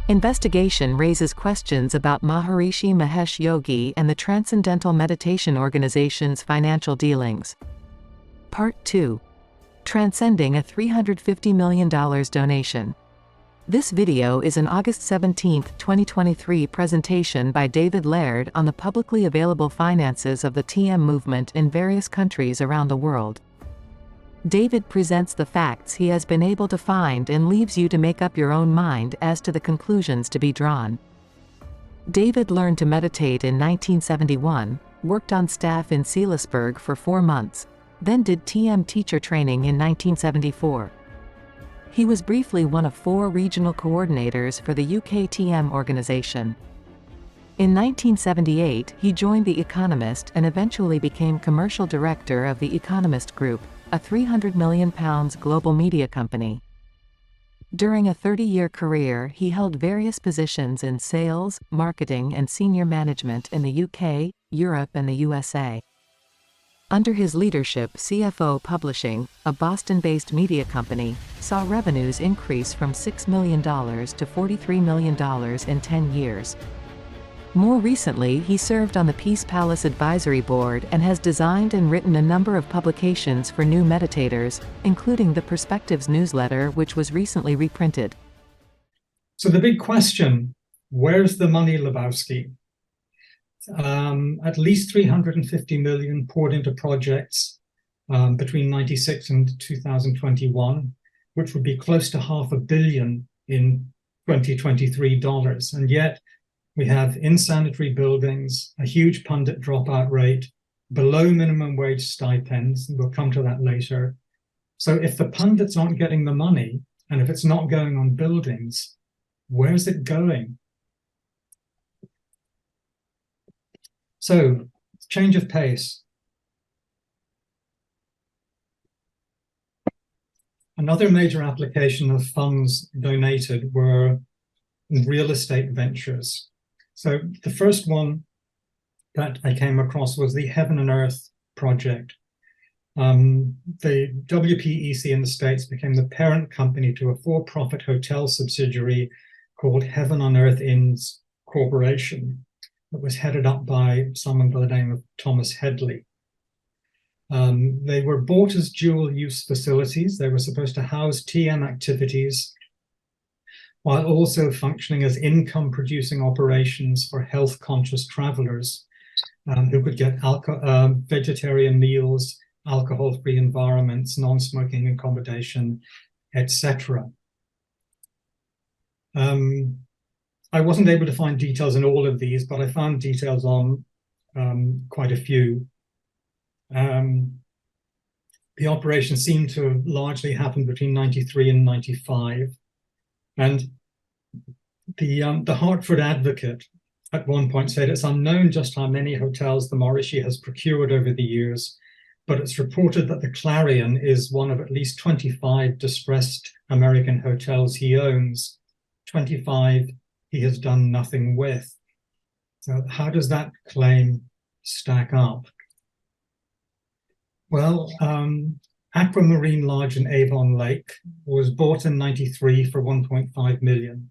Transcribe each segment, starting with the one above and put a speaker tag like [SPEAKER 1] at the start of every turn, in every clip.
[SPEAKER 1] Investigation raises questions about Maharishi Mahesh Yogi and the Transcendental Meditation Organization's financial dealings. Part 2. Transcending a $350 million donation. This video is an August 17, 2023 presentation by David Laird on the publicly available finances of the TM movement in various countries around the world. David presents the facts he has been able to find and leaves you to make up your own mind as to the conclusions to be drawn. David learned to meditate in 1971, worked on staff in Seelisberg for 4 months, then did TM teacher training in 1974. He was briefly one of 4 regional coordinators for the UK TM organization. In 1978, he joined The Economist and eventually became commercial director of The Economist Group, a £300 million global media company. During a 30-year career, he held various positions in sales, marketing and senior management in the UK, Europe and the USA. Under his leadership, CFO Publishing, a Boston-based media company, saw revenues increase from $6 million to $43 million in 10 years. More recently, he served on the Peace Palace Advisory Board and has designed and written a number of publications for new meditators, including the Perspectives newsletter, which was recently reprinted.
[SPEAKER 2] So the big question, where's the money, Lebowski? At least 350 million poured into projects between 96 and 2021, which would be close to $500 million in 2023 dollars. And yet we have insanitary buildings, a huge pundit dropout rate, below minimum wage stipends, we'll come to that later. So if the pundits aren't getting the money, and if it's not going on buildings, where's it going? So, change of pace. Another major application of funds donated were real estate ventures. So the first one that I came across was the Heaven and Earth project. The WPEC in the States became the parent company to a for-profit hotel subsidiary called Heaven on Earth Inns Corporation that was headed up by someone by the name of Thomas Headley. They were bought as dual-use facilities. They were supposed to house TM activities while also functioning as income-producing operations for health-conscious travelers who could get vegetarian meals, alcohol-free environments, non-smoking accommodation, etc. I wasn't able to find details on all of these, but I found details on quite a few. The operation seemed to have largely happened between 93 and 95. And the Hartford Advocate at one point said it's unknown just how many hotels the Maharishi has procured over the years, but it's reported that the Clarion is one of at least 25 distressed American hotels he owns. 25 he has done nothing with. So how does that claim stack up? Well, Aquamarine Lodge in Avon Lake was bought in 93 for 1.5 million.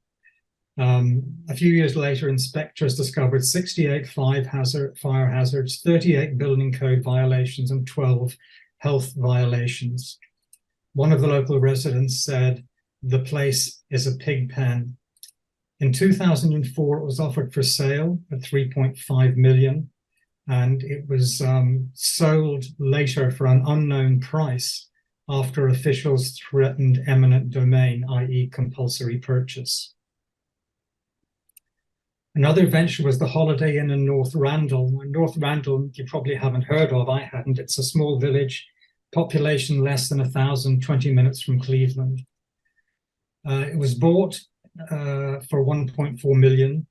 [SPEAKER 2] A few years later, inspectors discovered 68 fire hazards, 38 building code violations, and 12 health violations. One of the local residents said, "The place is a pig pen." In 2004, it was offered for sale at 3.5 million. And it was sold later for an unknown price after officials threatened eminent domain, i.e. compulsory purchase. Another venture was the Holiday Inn in North Randall. North Randall, you probably haven't heard of, I hadn't. It's a small village, population less than 1,000, 20 minutes from Cleveland. It was bought for 1.4 million.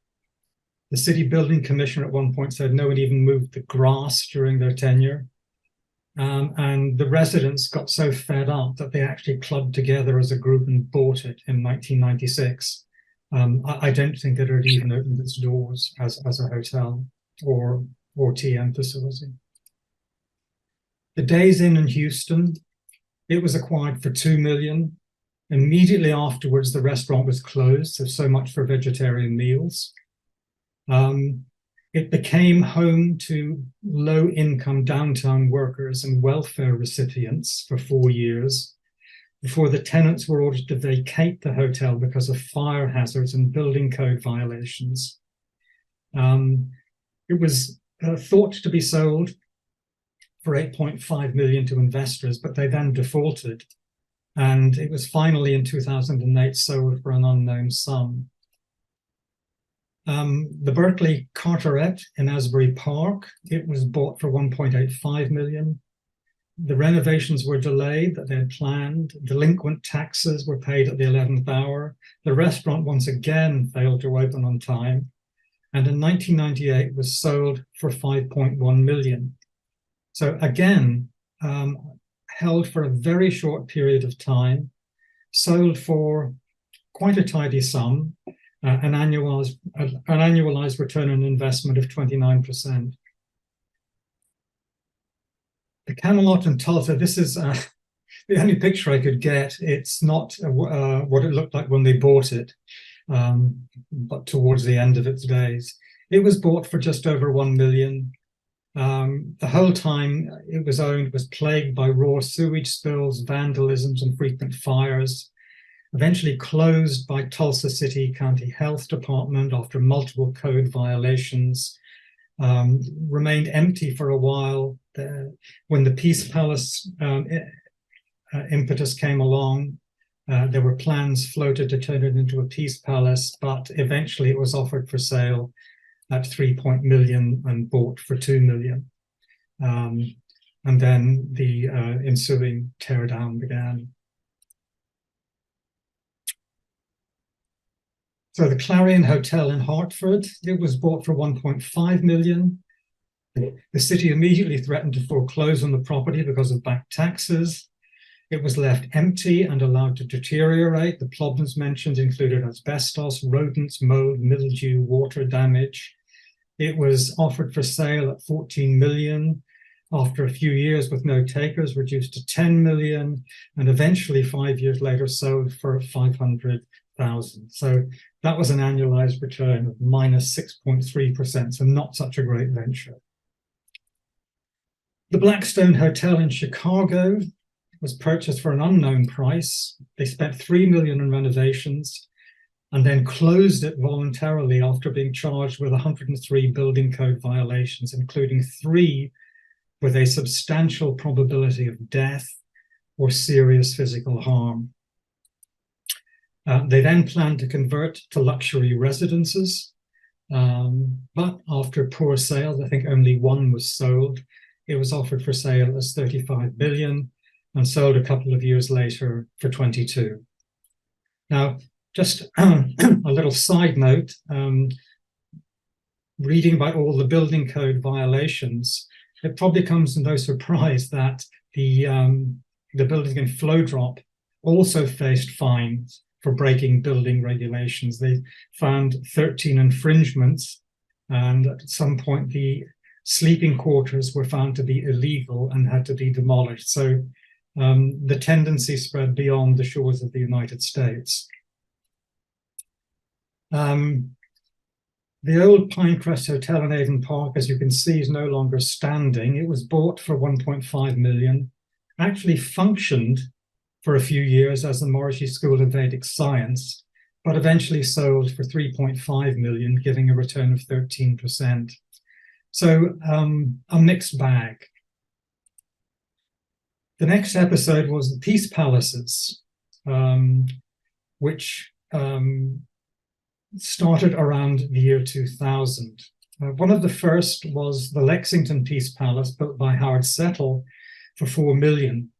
[SPEAKER 2] The city building commissioner at one point said no one even moved the grass during their tenure. And the residents got so fed up that they actually clubbed together as a group and bought it in 1996. I don't think it had even opened its doors as a hotel or TM facility. The Days Inn in Houston, it was acquired for $2 million. Immediately afterwards, the restaurant was closed, so much for vegetarian meals. It became home to low-income downtown workers and welfare recipients for 4 years before the tenants were ordered to vacate the hotel because of fire hazards and building code violations. It was thought to be sold for 8.5 million to investors, but they then defaulted. And it was finally in 2008 sold for an unknown sum. The Berkeley Carteret in Asbury Park, it was bought for 1.85 million. The renovations were delayed that they had planned. Delinquent taxes were paid at the 11th hour. The restaurant once again failed to open on time. And in 1998 was sold for 5.1 million. So again, held for a very short period of time, sold for quite a tidy sum, an annualized return on investment of 29%. The Camelot in Tulsa, this is the only picture I could get. It's not what it looked like when they bought it, but towards the end of its days. It was bought for just over 1 million. The whole time it was owned was plagued by raw sewage spills, vandalisms, and frequent fires. Eventually closed by Tulsa City County Health Department after multiple code violations. Remained empty for a while. When the Peace Palace impetus came along, there were plans floated to turn it into a Peace Palace, but eventually it was offered for sale at 3 million and bought for 2 million. And then the ensuing teardown began. So the Clarion Hotel in Hartford, it was bought for 1.5 million. The city immediately threatened to foreclose on the property because of back taxes. It was left empty and allowed to deteriorate. The problems mentioned included asbestos, rodents, mold, mildew, water damage. It was offered for sale at 14 million. After a few years with no takers, reduced to 10 million, and eventually 5 years later sold for 500,000. So that was an annualized return of minus 6.3%, so not such a great venture. The Blackstone Hotel in Chicago was purchased for an unknown price. They spent 3 million in renovations and then closed it voluntarily after being charged with 103 building code violations, including 3 with a substantial probability of death or serious physical harm. They then planned to convert to luxury residences, but after poor sales, I think only 1 was sold. It was offered for sale as 35 billion and sold a couple of years later for 22. Now, just a little side note, reading about all the building code violations, it probably comes as no surprise that the building in Flowdrop also faced fines for breaking building regulations. They found 13 infringements, and at some point the sleeping quarters were found to be illegal and had to be demolished. So the tendency spread beyond the shores of the United States. The old Pinecrest Hotel in Avon Park, as you can see, is no longer standing. It was bought for 1.5 million, actually functioned for a few years as the Maharishi School of Vedic Science, but eventually sold for 3.5 million, giving a return of 13%. So a mixed bag. The next episode was the Peace Palaces, which started around the year 2000. One of the first was the Lexington Peace Palace, built by Howard Settle for 4 million,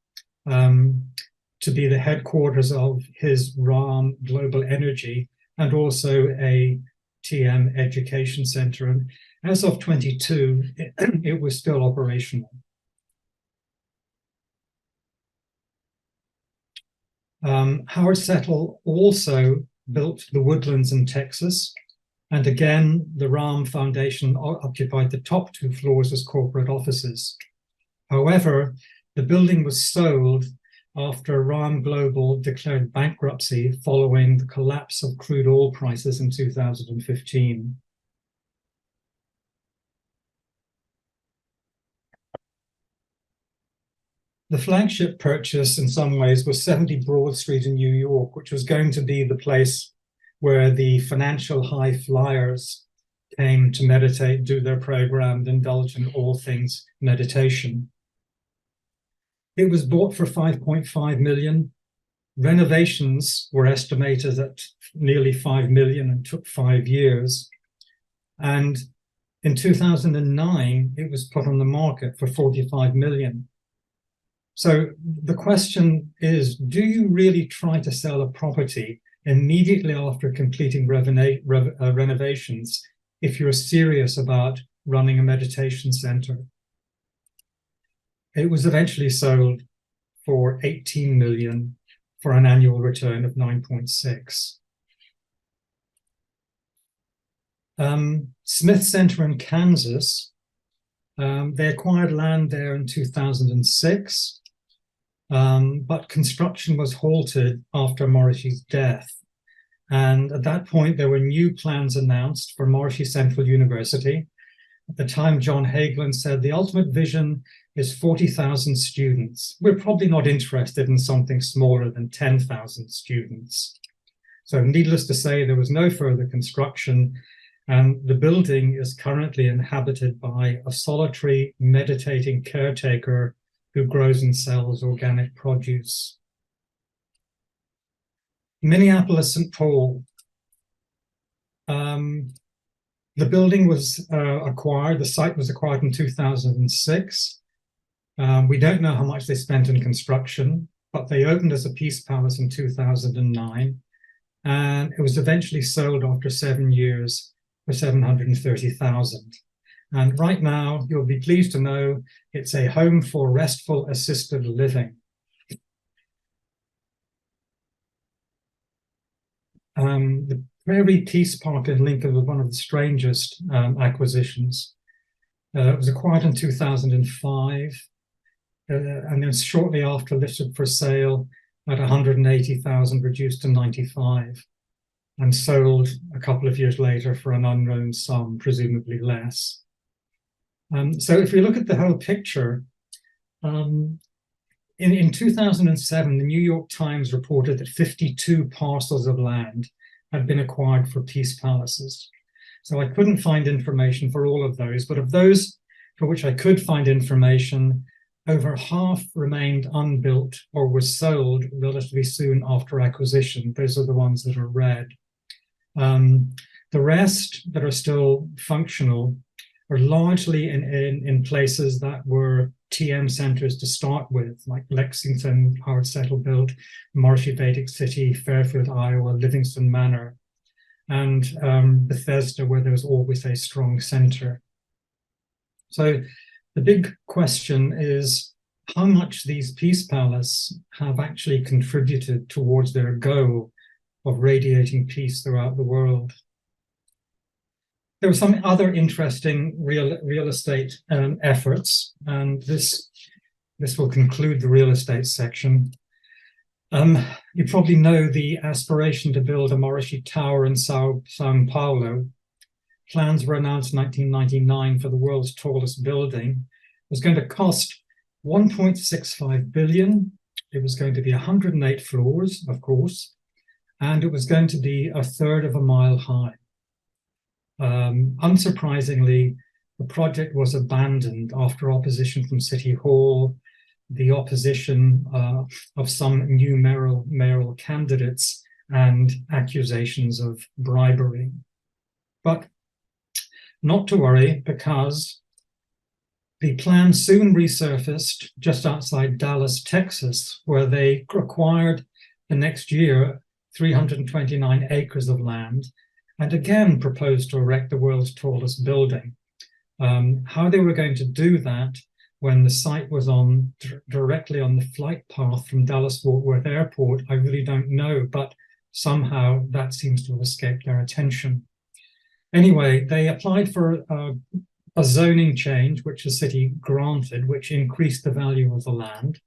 [SPEAKER 2] to be the headquarters of his RAM Global Energy and also a TM education center. And as of 22, it was still operational. Howard Settle also built the Woodlands in Texas. And again, the RAM Foundation occupied the top 2 floors as corporate offices. However, the building was sold after Ram Global declared bankruptcy following the collapse of crude oil prices in 2015. The flagship purchase in some ways was 70 Broad Street in New York, which was going to be the place where the financial high flyers came to meditate, do their program, and indulge in all things meditation. It was bought for 5.5 million. Renovations were estimated at nearly 5 million and took 5 years. And in 2009, it was put on the market for 45 million. So the question is, do you really try to sell a property immediately after completing renovations if you're serious about running a meditation center? It was eventually sold for 18 million for an annual return of 9.6. Smith Center in Kansas, they acquired land there in 2006, but construction was halted after Maharishi's death. And at that point, there were new plans announced for Maharishi Central University. At the time, John Hagelin said, the ultimate vision is 40,000 students. We're probably not interested in something smaller than 10,000 students. So needless to say, there was no further construction, and the building is currently inhabited by a solitary meditating caretaker who grows and sells organic produce. Minneapolis, St. Paul. The building was acquired, the site was acquired in 2006. We don't know how much they spent in construction, but they opened as a peace palace in 2009, and it was eventually sold after 7 years for 730,000. And right now, you'll be pleased to know it's a home for restful assisted living. The Prairie Peace Park in Lincoln was one of the strangest acquisitions. It was acquired in 2005, and then shortly after listed for sale at 180,000, reduced to 95, and sold a couple of years later for an unknown sum, presumably less. So if we look at the whole picture, in 2007, the New York Times reported that 52 parcels of land had been acquired for peace palaces. So I couldn't find information for all of those, but of those for which I could find information, over half remained unbuilt or were sold relatively soon after acquisition. Those are the ones that are red. The rest that are still functional are largely in places that were TM centers to start with, like Lexington, Howard Settle built, Maharishi Vedic City, Fairfield, Iowa, Livingston Manor, and Bethesda, where there was always a strong center. So the big question is how much these peace palaces have actually contributed towards their goal of radiating peace throughout the world. There were some other interesting real estate efforts, and this will conclude the real estate section. You probably know the aspiration to build a Maharishi Tower in Sao Paulo. Plans were announced in 1999 for the world's tallest building. It was going to cost 1.65 billion. It was going to be 108 floors, of course, and it was going to be a third of a mile high. Unsurprisingly, the project was abandoned after opposition from City Hall, the opposition of some new mayoral candidates, and accusations of bribery. But not to worry, because the plan soon resurfaced just outside Dallas, Texas, where they acquired the next year 329 acres of land, and again proposed to erect the world's tallest building. How they were going to do that when the site was directly on the flight path from Dallas-Fort Worth Airport, I really don't know, but somehow that seems to have escaped their attention. Anyway, they applied for a zoning change, which the city granted, which increased the value of the land.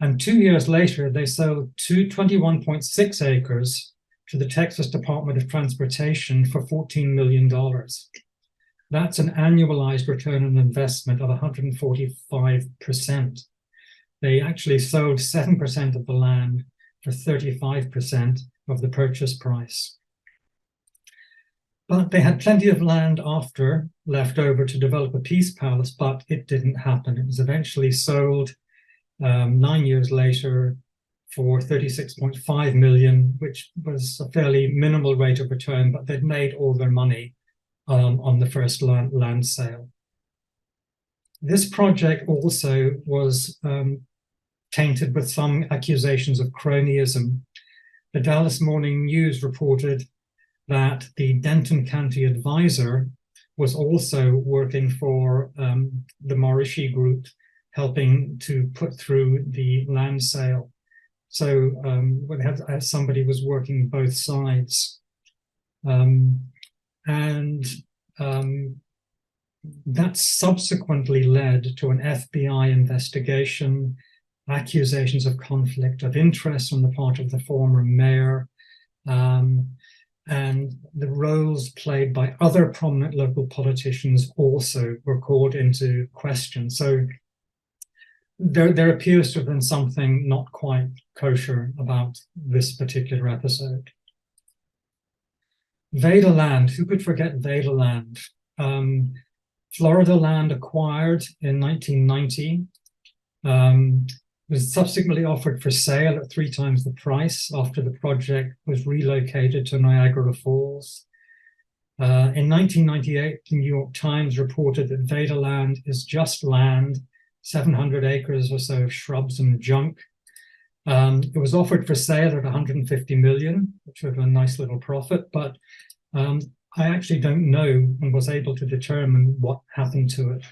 [SPEAKER 2] And 2 years later, they sold 21.6 acres to the Texas Department of Transportation for $14 million. That's an annualized return on investment of 145%. They actually sold 7% of the land for 35% of the purchase price. But they had plenty of land after left over to develop a peace palace, but it didn't happen. It was eventually sold 9 years later for 36.5 million, which was a fairly minimal rate of return, but they'd made all their money on the first land sale. This project also was tainted with some accusations of cronyism. The Dallas Morning News reported that the Denton County advisor was also working for the Maharishi group, helping to put through the land sale. So somebody was working both sides. That subsequently led to an FBI investigation, accusations of conflict of interest on the part of the former mayor, and the roles played by other prominent local politicians also were called into question. So there appears to have been something not quite kosher about this particular episode. Vaderland, who could forget Vaderland? Florida land acquired in 1990, was subsequently offered for sale at 3 times the price after the project was relocated to Niagara Falls. In 1998, the New York Times reported that Vaderland is just land, 700 acres or so of shrubs and junk. It was offered for sale at 150 million, which was a nice little profit, but I actually don't know and was able to determine what happened to it.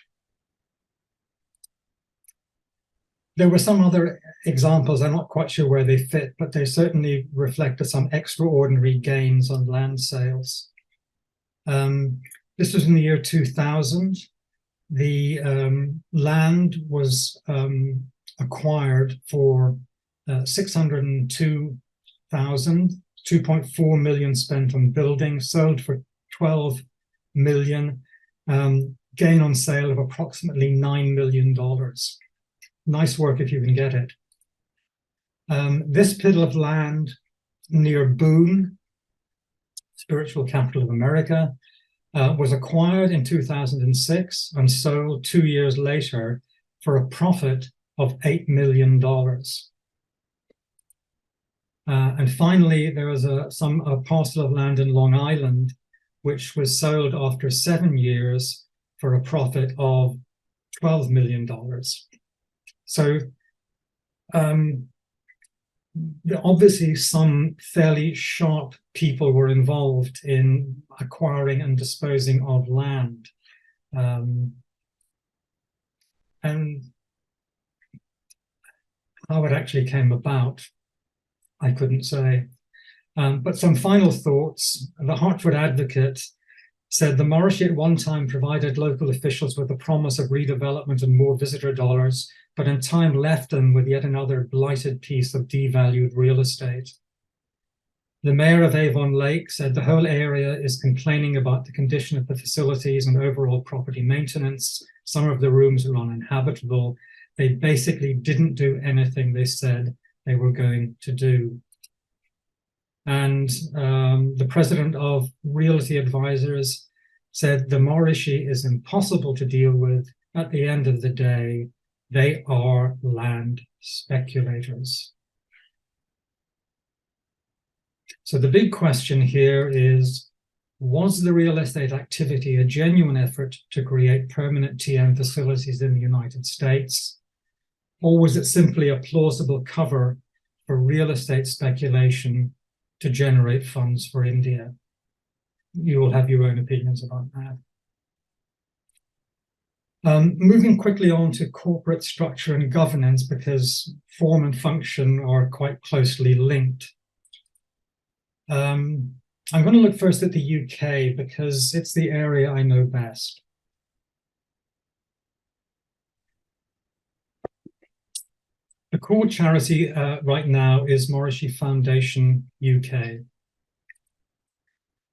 [SPEAKER 2] There were some other examples, I'm not quite sure where they fit, but they certainly reflected some extraordinary gains on land sales. This was in the year 2000. The land was acquired for 602,000, 2.4 million spent on building, sold for 12 million, gain on sale of approximately $9 million. Nice work if you can get it. This bit of land near Boone, spiritual capital of America, was acquired in 2006 and sold 2 years later for a profit of $8 million. And finally, there was a parcel of land in Long Island, which was sold after 7 years for a profit of $12 million. So obviously some fairly sharp people were involved in acquiring and disposing of land. And how it actually came about, I couldn't say. But some final thoughts. The Hartford Advocate said the Maharishi at one time provided local officials with the promise of redevelopment and more visitor dollars, but in time left them with yet another blighted piece of devalued real estate. The mayor of Avon Lake said the whole area is complaining about the condition of the facilities and overall property maintenance. Some of the rooms are uninhabitable. They basically didn't do anything they said they were going to do. And the president of Realty Advisors said the Maharishi is impossible to deal with. At the end of the day, they are land speculators. So the big question here is, was the real estate activity a genuine effort to create permanent TM facilities in the United States? Or was it simply a plausible cover for real estate speculation to generate funds for India? You will have your own opinions about that. Moving quickly on to corporate structure and governance, because form and function are quite closely linked. I'm going to look first at the UK because it's the area I know best. The core charity right now is Maharishi Foundation UK.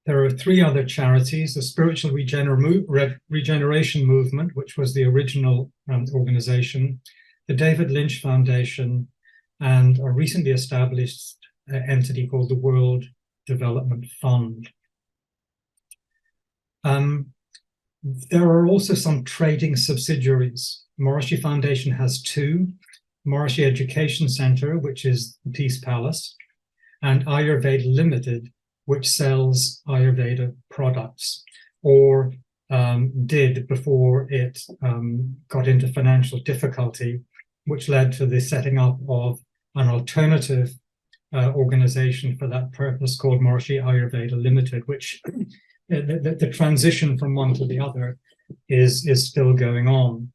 [SPEAKER 2] There are 3 other charities: the Spiritual Regeneration Movement, which was the original organization, the David Lynch Foundation, and a recently established entity called the World Development Fund. There are also some trading subsidiaries. Maharishi Foundation has 2, Maharishi Education Center, which is the Peace Palace, and Ayurveda Limited, which sells Ayurveda products, or did before it got into financial difficulty, which led to the setting up of an alternative organization for that purpose called Maharishi Ayurveda Limited, which the transition from one to the other is still going on.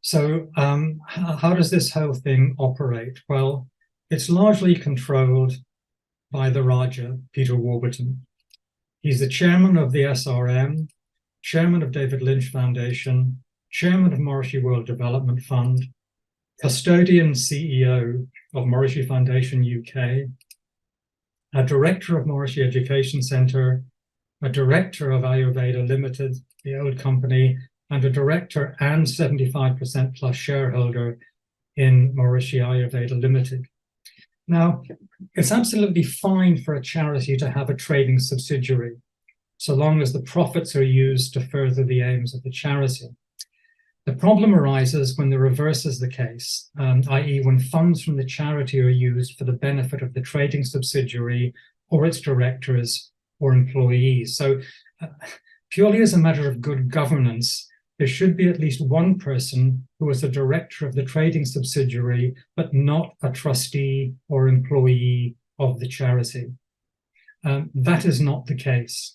[SPEAKER 2] So how does this whole thing operate? Well, it's largely controlled by the Raja, Peter Warburton. He's the chairman of the SRM, chairman of David Lynch Foundation, chairman of Maharishi World Development Fund, custodian CEO of Maharishi Foundation UK, a director of Maharishi Education Center, a director of Ayurveda Limited, the old company, and a director and 75% plus shareholder in Maharishi Ayurveda Limited. Now, it's absolutely fine for a charity to have a trading subsidiary, so long as the profits are used to further the aims of the charity. The problem arises when the reverse is the case, i.e. when funds from the charity are used for the benefit of the trading subsidiary or its directors or employees. So purely as a matter of good governance, there should be at least one person who is a director of the trading subsidiary, but not a trustee or employee of the charity. That is not the case.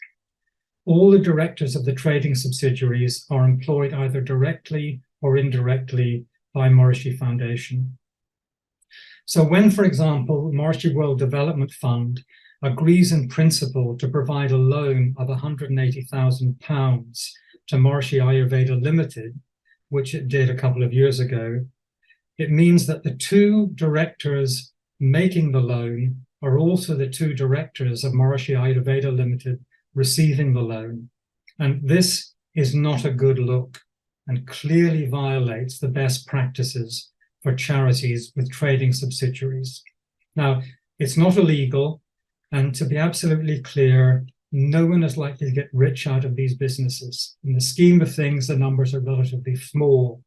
[SPEAKER 2] All the directors of the trading subsidiaries are employed either directly or indirectly by Maharishi Foundation. So when, for example, Maharishi World Development Fund agrees in principle to provide a loan of £180,000 to Maharishi Ayurveda Limited, which it did a couple of years ago, it means that the 2 directors making the loan are also the 2 directors of Maharishi Ayurveda Limited receiving the loan. And this is not a good look and clearly violates the best practices for charities with trading subsidiaries. Now, it's not illegal, and to be absolutely clear, no one is likely to get rich out of these businesses. In the scheme of things, the numbers are relatively small.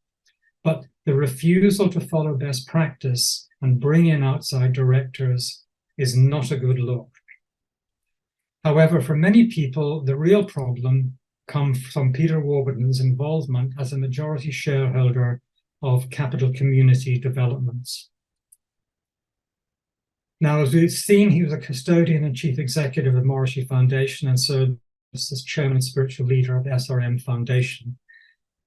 [SPEAKER 2] But the refusal to follow best practice and bring in outside directors is not a good look. However, for many people, the real problem comes from Peter Warburton's involvement as a majority shareholder of Capital Community Developments. Now, as we've seen, he was a custodian and chief executive of Maharishi Foundation and served as chairman and spiritual leader of the SRM Foundation.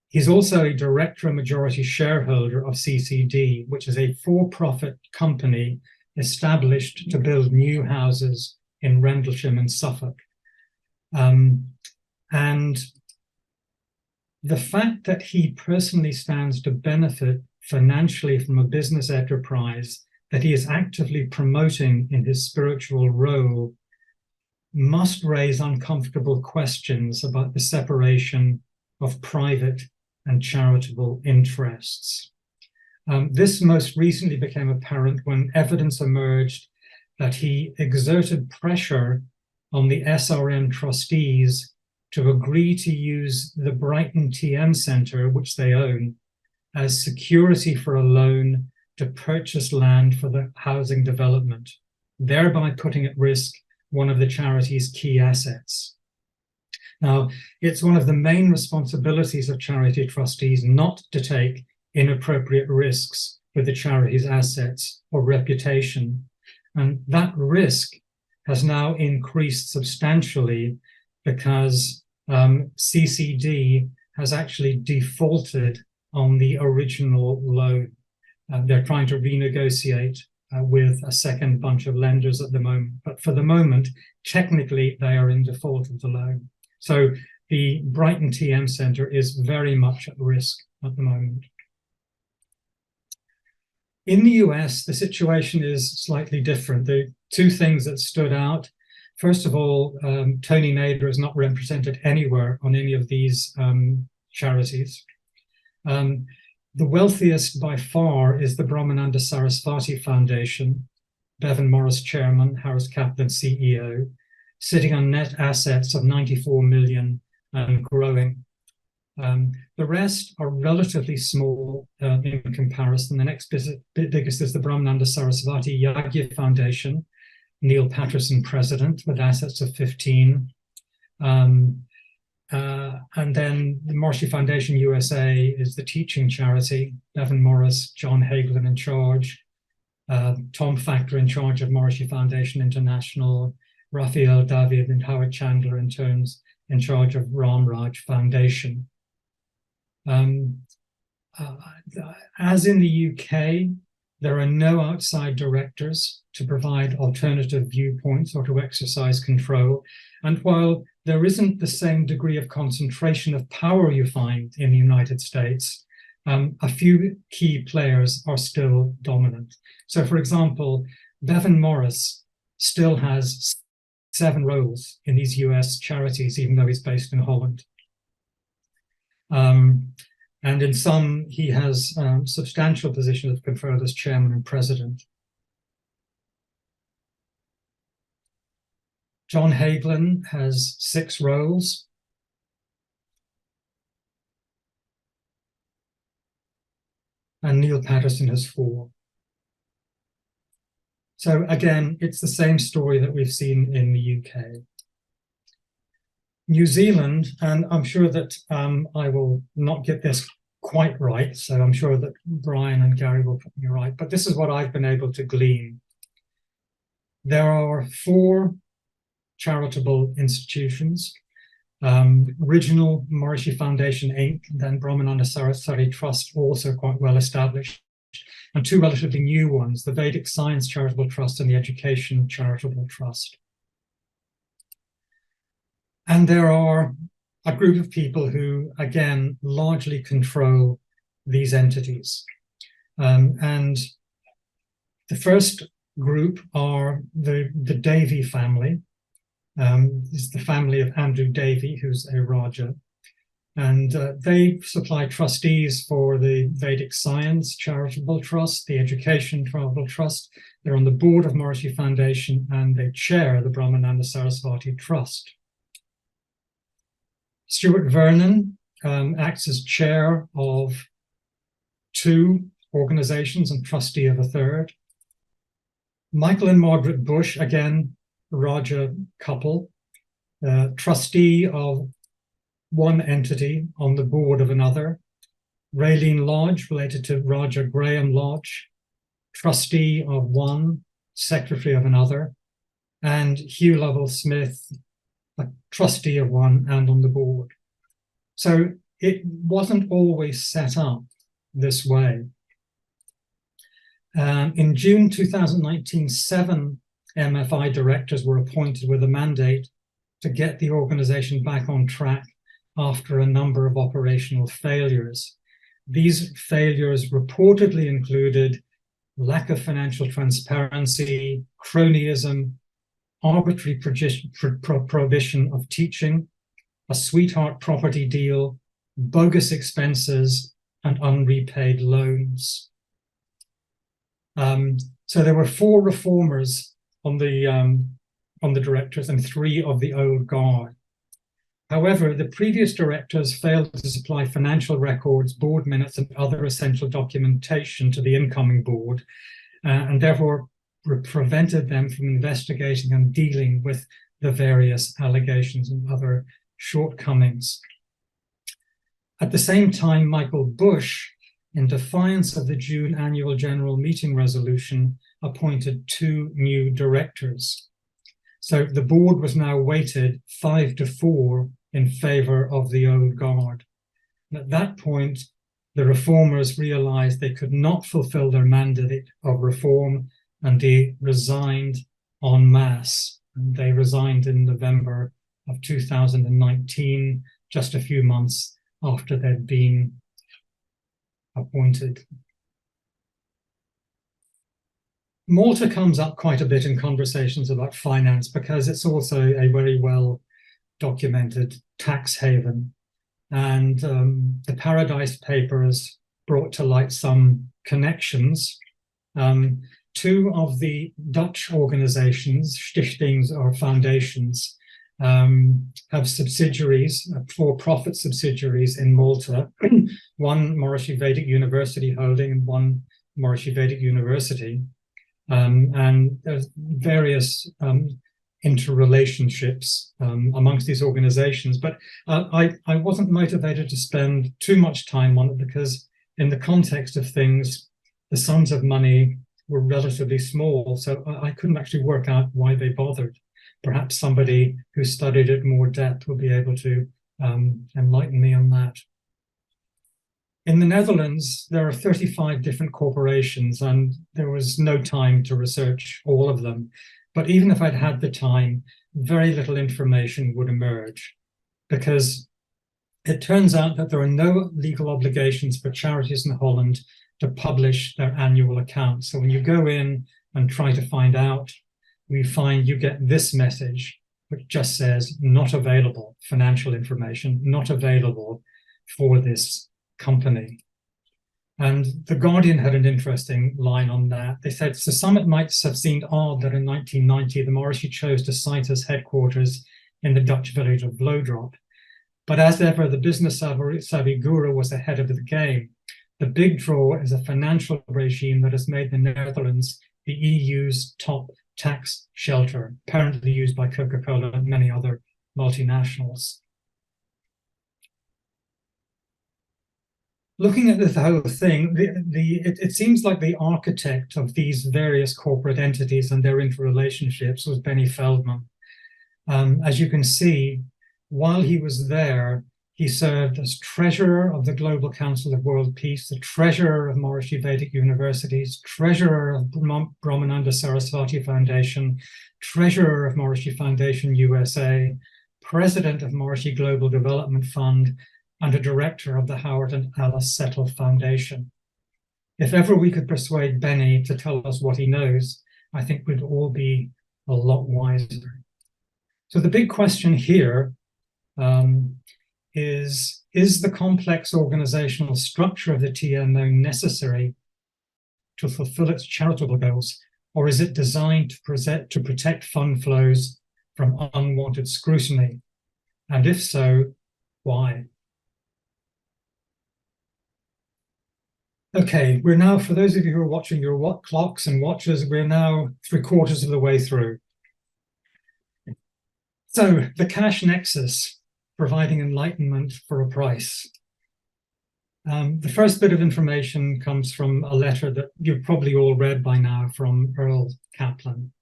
[SPEAKER 2] He's also a director and majority shareholder of CCD, which is a for-profit company established to build new houses in Rendlesham and Suffolk. And the fact that he personally stands to benefit financially from a business enterprise that he is actively promoting in his spiritual role must raise uncomfortable questions about the separation of private and charitable interests. This most recently became apparent when evidence emerged that he exerted pressure on the SRM trustees to agree to use the Brighton TM Centre, which they own, as security for a loan to purchase land for the housing development, thereby putting at risk one of the charity's key assets. Now, it's one of the main responsibilities of charity trustees not to take inappropriate risks with the charity's assets or reputation. And that risk has now increased substantially because CCD has actually defaulted on the original loan. They're trying to renegotiate with a second bunch of lenders at the moment. But for the moment, technically, they are in default of the loan. So the Brighton TM Centre is very much at risk at the moment. In the US, the situation is slightly different. The two things that stood out, first of all, Tony Nader is not represented anywhere on any of these charities. The wealthiest by far is the Brahmananda Saraswati Foundation, Bevan Morris chairman, Harris Kaplan CEO, sitting on net assets of 94 million and growing. The rest are relatively small in comparison. The next biggest is the Brahmananda Saraswati Yagya Foundation, Neil Patterson president, with assets of 15. And then the Maharishi Foundation USA is the teaching charity, Bevan Morris, John Hagelin in charge, Tom Factor in charge of Maharishi Foundation International, Raphael David and Howard Chandler in charge of Ram Raj Foundation. As in the UK, there are no outside directors to provide alternative viewpoints or to exercise control. And while there isn't the same degree of concentration of power you find in the United States, a few key players are still dominant. So, for example, Bevan Morris still has 7 roles in these US charities, even though he's based in Holland. And in some, he has substantial positions of control as chairman and president. John Hagelin has 6 roles. And Neil Patterson has 4. So again, it's the same story that we've seen in the UK. New Zealand, and I'm sure that I will not get this quite right, so I'm sure that Brian and Gary will put me right, but this is what I've been able to glean. There are 4 charitable institutions, original Maharishi Foundation Inc., then Brahmananda Saraswati Trust, also quite well established, and 2 relatively new ones, the Vedic Science Charitable Trust and the Education Charitable Trust. And there are a group of people who, again, largely control these entities. And the first group are the Davy family. This is the family of Andrew Davy, who's a Raja. And they supply trustees for the Vedic Science Charitable Trust, the Education Charitable Trust. They're on the board of Maharishi Foundation, and they chair the Brahmananda Saraswati Trust. Stuart Vernon acts as chair of 2 organizations and trustee of a 3rd. Michael and Margaret Bush, again, Raja couple, trustee of 1 entity on the board of another. Raylene Lodge, related to Raja Graham Lodge, trustee of 1, secretary of another. And Hugh Lovell Smith, a trustee of 1 and on the board. So it wasn't always set up this way. In June 2019, 7 MFI directors were appointed with a mandate to get the organization back on track after a number of operational failures. These failures reportedly included lack of financial transparency, cronyism, arbitrary prohibition of teaching, a sweetheart property deal, bogus expenses, and unrepaid loans. So there were 4 reformers on the directors and 3 of the old guard. However, the previous directors failed to supply financial records, board minutes, and other essential documentation to the incoming board, and therefore prevented them from investigating and dealing with the various allegations and other shortcomings. At the same time, Michael Bush, in defiance of the June annual general meeting resolution, appointed 2 new directors. So the board was now weighted 5-4 in favor of the old guard. And at that point, the reformers realized they could not fulfill their mandate of reform, and they resigned en masse. And they resigned in November of 2019, just a few months after they'd been appointed. Malta comes up quite a bit in conversations about finance because it's also a very well documented tax haven. And the Paradise Papers brought to light some connections. Two of the Dutch organizations, stichtings or foundations, have subsidiaries, for-profit subsidiaries in Malta, one Maharishi Vedic University holding and one Maharishi Vedic University. And there's various interrelationships amongst these organizations. But I wasn't motivated to spend too much time on it because in the context of things, the sums of money were relatively small. So I couldn't actually work out why they bothered. Perhaps somebody who studied it in more depth will be able to enlighten me on that. In the Netherlands, there are 35 different corporations, and there was no time to research all of them. But even if I'd had the time, very little information would emerge, because it turns out that there are no legal obligations for charities in Holland to publish their annual accounts. So when you go in and try to find out, we find you get this message, which just says not available, financial information, not available for this company. And The Guardian had an interesting line on that. They said, so some it might have seemed odd that in 1990, the Maharishi chose to cite as headquarters in the Dutch village of Vlodrop. But as ever, the business savvy guru was ahead of the game. The big draw is a financial regime that has made the Netherlands the EU's top tax shelter, apparently used by Coca-Cola and many other multinationals. Looking at the whole thing, it seems like the architect of these various corporate entities and their interrelationships was Benny Feldman. As you can see, while he was there, he served as treasurer of the Global Council of World Peace, the treasurer of Maharishi Vedic Universities, treasurer of Brahmananda Saraswati Foundation, treasurer of Maharishi Foundation USA, president of Maharishi Global Development Fund, and a director of the Howard and Alice Settle Foundation. If ever we could persuade Benny to tell us what he knows, I think we'd all be a lot wiser. So the big question here is the complex organizational structure of the TMO necessary to fulfill its charitable goals, or is it designed to protect fund flows from unwanted scrutiny? And if so, why? Okay, we're now, for those of you who are watching your clocks and watches, we're now 3/4 of the way through. So the cash nexus, providing enlightenment for a price. The first bit of information comes from a letter that you've probably all read by now from Earl Kaplan,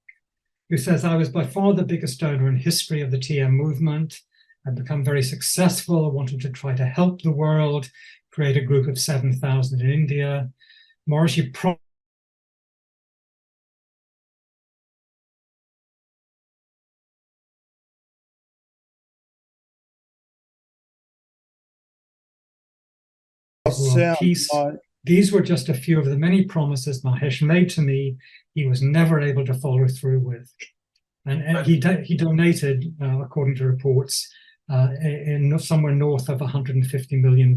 [SPEAKER 2] who says, I was by far the biggest donor in history of the TM movement. I've become very successful. I wanted to try to help the world, create a group of 7,000 in India. Maharishi peace. These were just a few of the many promises Mahesh made to me he was never able to follow through with. And he donated, according to reports, in somewhere north of $150 million.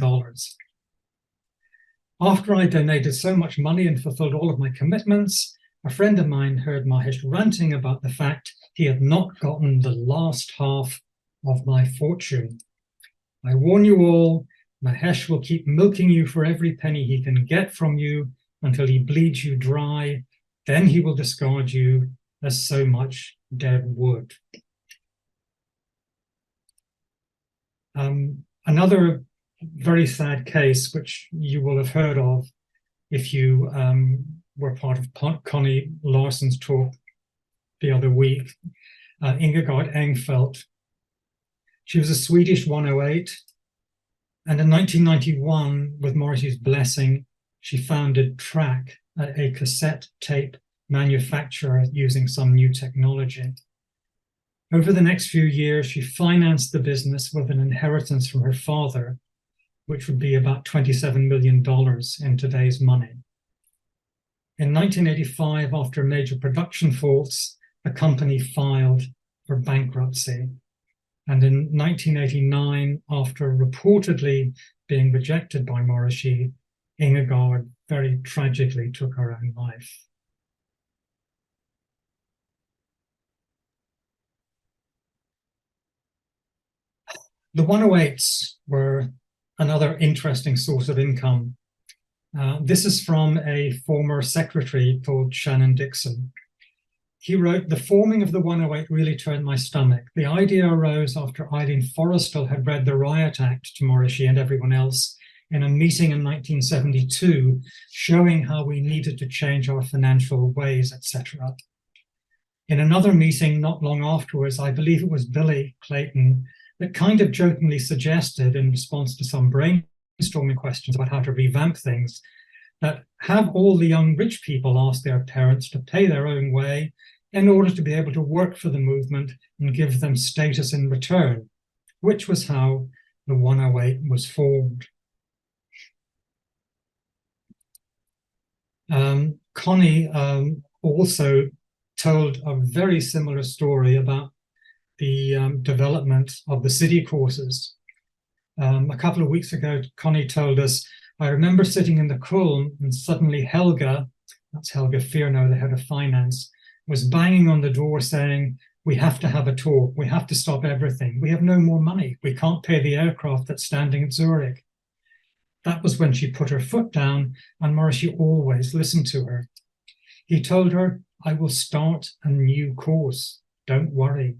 [SPEAKER 2] After I donated so much money and fulfilled all of my commitments, a friend of mine heard Mahesh ranting about the fact he had not gotten the last half of my fortune. I warn you all, Mahesh will keep milking you for every penny he can get from you until he bleeds you dry. Then he will discard you as so much dead wood. Another very sad case, which you will have heard of if you were part of Connie Larson's talk the other week, Ingegard Engfeldt. She was a Swedish 108, and in 1991, with Maharishi's blessing, she founded Track, a cassette tape manufacturer using some new technology. Over the next few years, she financed the business with an inheritance from her father, which would be about $27 million in today's money. In 1985, after major production faults, the company filed for bankruptcy. And in 1989, after reportedly being rejected by Maharishi, Ingegard very tragically took her own life. The 108s were another interesting source of income. This is from a former secretary called Shannon Dixon. He wrote, "The forming of the 108 really turned my stomach. The idea arose after Eileen Forrestal had read the Riot Act to Maharishi and everyone else in a meeting in 1972, showing how we needed to change our financial ways, etc. In another meeting not long afterwards, I believe it was Billy Clayton that kind of jokingly suggested, in response to some brainstorming questions about how to revamp things, that have all the young rich people ask their parents to pay their own way in order to be able to work for the movement and give them status in return," which was how the 108 was formed. Connie also told a very similar story about the development of the city courses. A couple of weeks ago, Connie told us, "I remember sitting in the Kulm and suddenly Helga," that's Helga Fierno, the head of finance, "was banging on the door saying, 'We have to have a talk. We have to stop everything. We have no more money. We can't pay the aircraft that's standing at Zurich.' That was when she put her foot down, and Maharishi always listened to her. He told her, 'I will start a new course. Don't worry.'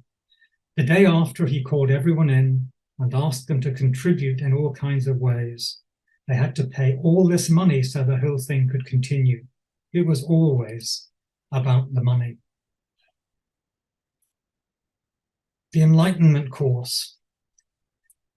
[SPEAKER 2] The day after, he called everyone in and asked them to contribute in all kinds of ways. They had to pay all this money so the whole thing could continue. It was always about the money." The Enlightenment course.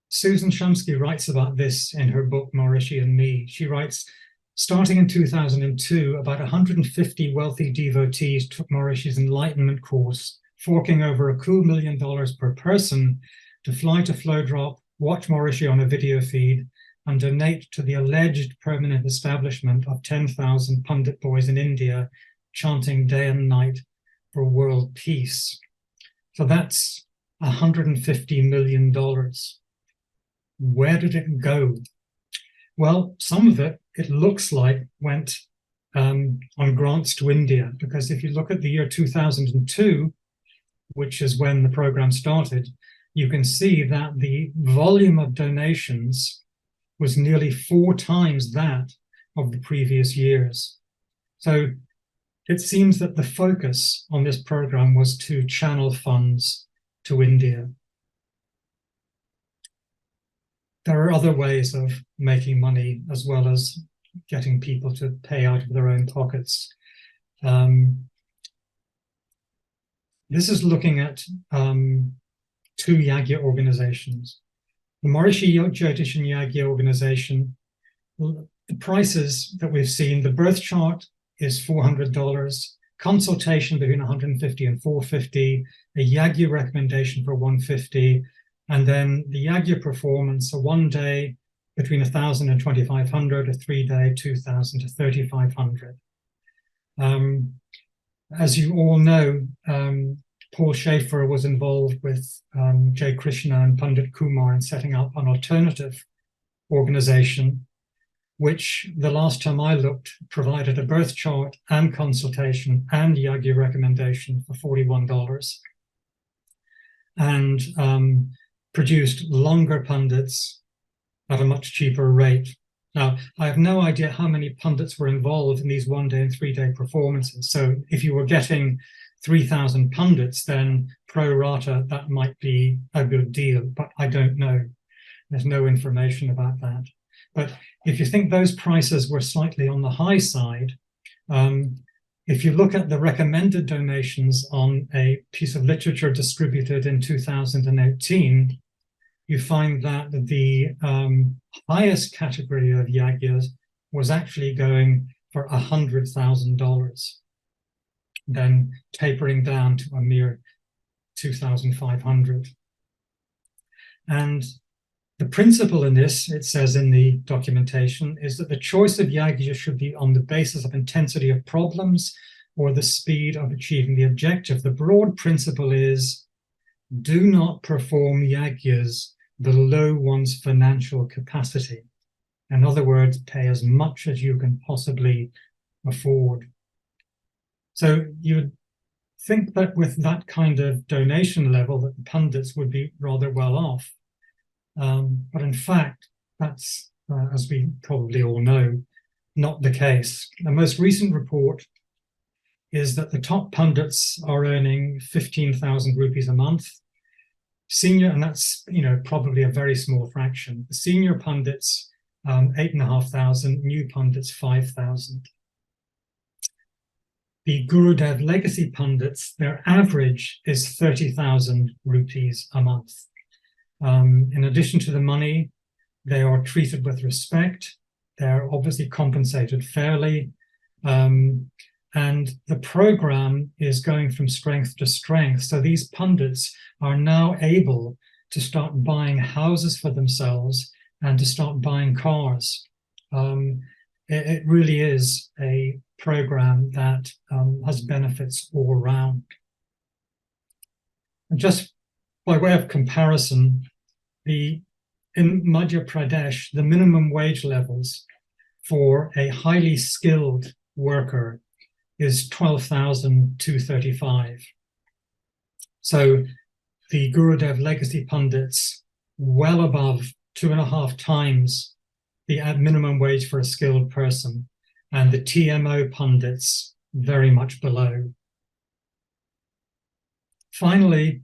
[SPEAKER 2] Susan Shumsky writes about this in her book, Maharishi and Me. She writes, "Starting in 2002, about 150 wealthy devotees took Maharishi's Enlightenment course, forking over a cool $1 million per person to fly to Flowdrop, watch Maharishi on a video feed, and donate to the alleged permanent establishment of 10,000 Pundit boys in India, chanting day and night for world peace." So that's $150 million. Where did it go? Well, some of it looks like went on grants to India, because if you look at the year 2002, which is when the program started, you can see that the volume of donations was nearly 4 times that of the previous years. So it seems that the focus on this program was to channel funds to India. There are other ways of making money as well as getting people to pay out of their own pockets. This is looking at 2 Yagya organizations. The Maharishi Jyotish and Yagya organization, the prices that we've seen, the birth chart is $400, consultation between $150 and $450, a Yagya recommendation for $150, and then the Yagya performance, a 1-day between $1,000 and $2,500, a 3-day $2,000 to $3,500. As you all know, Paul Schaefer was involved with Jay Krishna and Pandit Kumar in setting up an alternative organization, which the last time I looked provided a birth chart and consultation and Yagya recommendation for $41, and produced longer pundits at a much cheaper rate. Now, I have no idea how many pundits were involved in these 1-day and 3-day performances. So if you were getting 3,000 pundits, then pro rata, that might be a good deal, but I don't know. There's no information about that. But if you think those prices were slightly on the high side, if you look at the recommended donations on a piece of literature distributed in 2018, you find that the highest category of Yagyas was actually going for $100,000, then tapering down to a mere 2,500. And The principle in this, it says in the documentation, is that the choice of yagya should be on the basis of intensity of problems or the speed of achieving the objective. The broad principle is do not perform yagyas below one's financial capacity. In other words, pay as much as you can possibly afford. So you'd think that with that kind of donation level that the pundits would be rather well off. But in fact, that's, as we probably all know, not the case. The most recent report is that the top pundits are earning 15,000 rupees a month. Senior, and that's probably a very small fraction. The senior pundits, 8,500, new pundits 5,000. The Gurudev legacy pundits, their average is 30,000 rupees a month. In addition to the money, they are treated with respect. They're obviously compensated fairly. And the program is going from strength to strength. So these pundits are now able to start buying houses for themselves and to start buying cars. It really is a program that has benefits all around. And just by way of comparison, in Madhya Pradesh, the minimum wage levels for a highly skilled worker is 12,235. So the Gurudev legacy pundits, well above 2.5 times the minimum wage for a skilled person, and the TMO pundits very much below. Finally,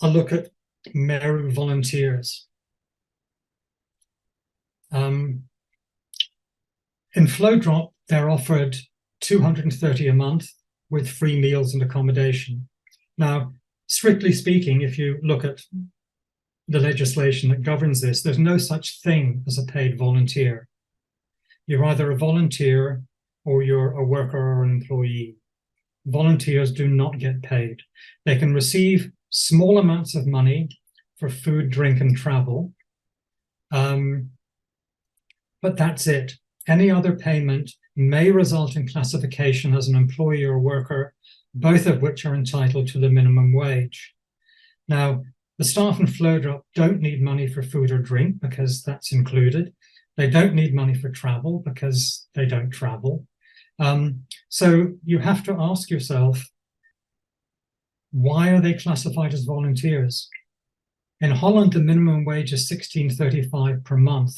[SPEAKER 2] a look at Meru volunteers. In Flowdrop, they're offered 230 a month with free meals and accommodation. Now, strictly speaking, if you look at the legislation that governs this, there's no such thing as a paid volunteer. You're either a volunteer or you're a worker or an employee. Volunteers do not get paid. They can receive small amounts of money for food, drink, and travel. But that's it. Any other payment may result in classification as an employee or worker, both of which are entitled to the minimum wage. Now, the staff in Flowdrop don't need money for food or drink because that's included. They don't need money for travel because they don't travel. So you have to ask yourself, why are they classified as volunteers? In Holland, the minimum wage is 16.35 per month.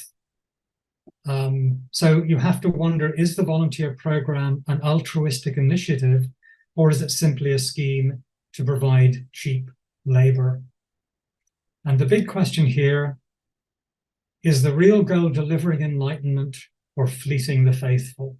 [SPEAKER 2] So you have to wonder, is the volunteer program an altruistic initiative, or is it simply a scheme to provide cheap labor? And the big question here is the real goal delivering enlightenment or fleecing the faithful?